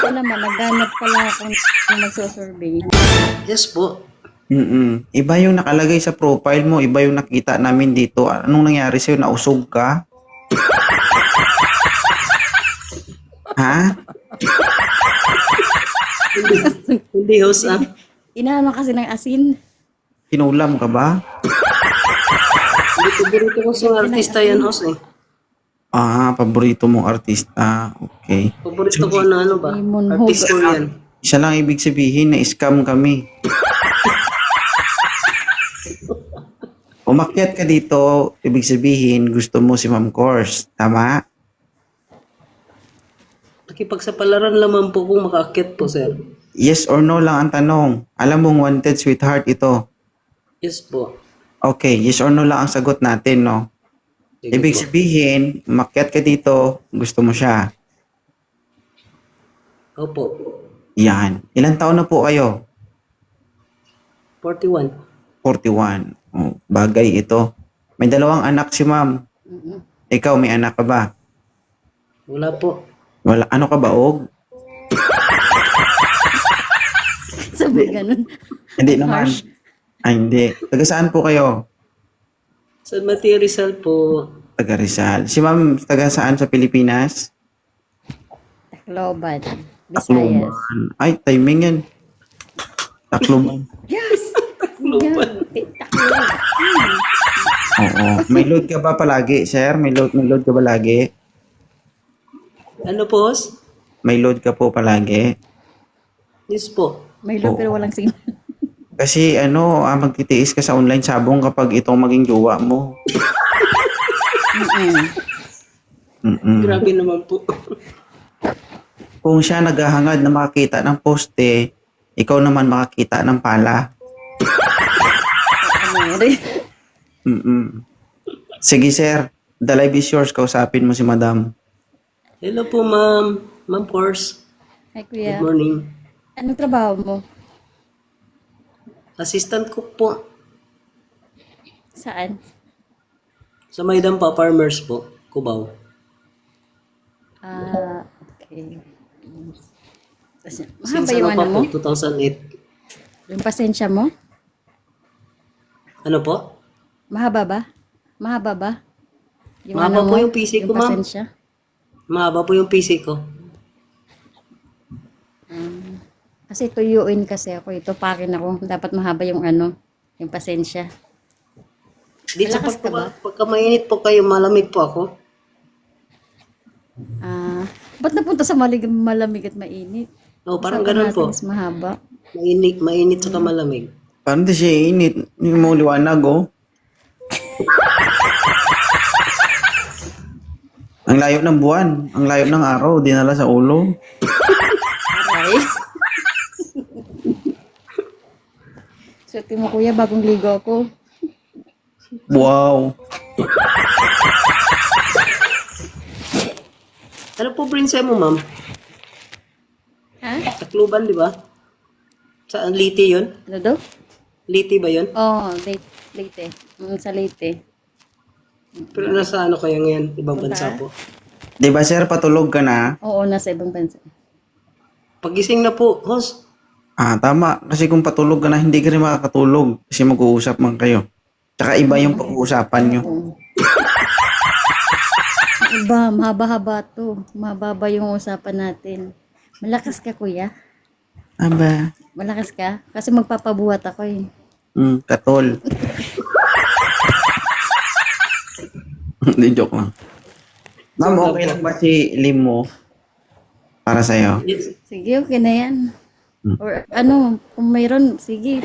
Ito naman, nagganap pala ako ng magsusurvey. Yes po. Iba yung nakalagay sa profile mo, iba yung nakita namin dito. Anong nangyari sa'yo? Nausog ka? Ha? Hindi, host ah. Inaano kasi ng asin. Kinulam ka ba? Paborito ko sa artista yan, host eh. Paborito mong artista. Okay. Paborito ko na ano ba? Lemon Artist ko yan. Isa lang ibig sabihin na scam kami. Umakyat ka dito, ibig sabihin gusto mo si Ma'am Course. Tama? Nakipagsapalaran lamang po kung makaakyat po, sir. Yes or no lang ang tanong. Alam mong wanted sweetheart ito. Yes po. Okay, yes or no lang ang sagot natin, no? Sige Ibig po. sabihin, umakyat ka dito, gusto mo siya. Opo. Yan. Ilang taon na po kayo? 41. 41. Oh, bagay ito. May dalawang anak si ma'am. Ikaw, may anak ka ba? Wala po. Wala. Ano ka ba, Og? Sabi ganun. Hindi naman. Harsh. Hindi. Taga saan po kayo? Sa Mateo Rizal po. Taga Rizal. Si ma'am, taga saan sa Pilipinas? Tacloban. Visayas. Tacloban. Ay, timing yan. Tacloban. Yes! Yan. Tacloban. Oo. May load ka ba palagi, sir? May load ka ba lagi? Ano po, host? May load ka po palagi? Yes po. May load pero walang signal. Kasi magtitiis ka sa online sabong kapag itong maging jowa mo. Grabe naman po. Kung siya naghahangad na makakita ng poste, ikaw naman makakita ng pala. Ano rin? Sige sir, the live is yours. Kausapin mo si madam. Hello po, ma'am. Ma'am Course. Hi, kuya. Good morning. Anong trabaho mo? Assistant cook po. Saan? Sa Maydampa Farmers po. Cubao. Okay. Mahaba Since yung ano pa ano mo? po, 2008. Yung pasensya mo? Ano po? Mahaba ba? Mahaba ba? Yung Mahaba ano po mo? yung PC ko, ma'am. Pasensya? Mahaba po yung PC ko. Kasi tuyuin kasi ako. Ito pakin ako. Dapat mahaba yung yung pasensya. Dito Malakas ka ba? pagka mainit po kayo, malamig po ako. Ba't napunta sa malamig at mainit? Oh, parang Usapan ganun natin po. is mahaba. Mainit saka malamig. Paano di siya init? Hindi mo liwanag, oh. Ang layo ng buwan. Ang layo ng araw. Dinala sa ulo. Aray. Suti mo kuya, bagong ligo ako. Wow. Ano po prinsa mo, ma'am? Ha? Tacloban, di ba? Saan? Liti yun? Ano daw? Liti ba yun? Oo, Leyte. Sa Leyte. Pero nasa ano kayo ngayon? Ibang bansa po. Di ba sir, patulog ka na? Oo, nasa ibang bansa. Pagising na po, host. Tama. Kasi kung patulog ka na, hindi ka rin makakatulog. Kasi mag-uusap man kayo. Tsaka iba yung pag-uusapan nyo. Oo. Iba, mahaba-haba to. Mahaba yung usapan natin. Malakas ka kuya? Aba. Malakas ka? Kasi magpapabuhat ako eh. Katol. Hindi, joke lang. Ma'am, okay lang ba si Limo? Para sa'yo? Yes. Sige, okay na yan. Or kung mayroon, sige.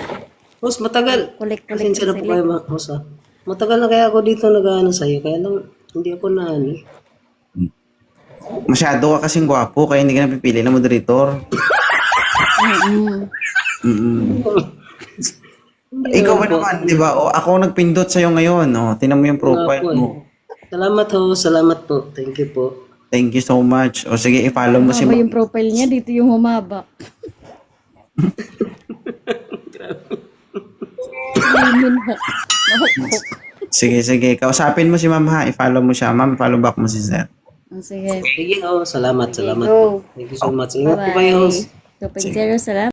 Host, matagal. Collect Pasensya na po sila. kayo, host. Matagal na kaya ako dito nag-ano sa'yo. Kaya lang, hindi ako na ano. Masyado ka kasing gwapo, kaya hindi ka napipili na moderator. Ikaw ba naman, di ba? O, ako nagpindot sa'yo ngayon. O, tinan mo yung profile Nga po, mo. Salamat host. Salamat po. Thank you po. Thank you so much. O sige, i-follow mo si Humaba Ma'am. yung profile niya, dito yung humaba. Limon ha. Nahukok. Sige. Kausapin mo si Ma'am ha. I-follow mo siya. Ma'am, follow back mo si Sir. Sige. Sige, salamat, Sige, salamat go. po. Thank you so much. Ingat po kayo, host. Bye-bye. 2.0, salamat.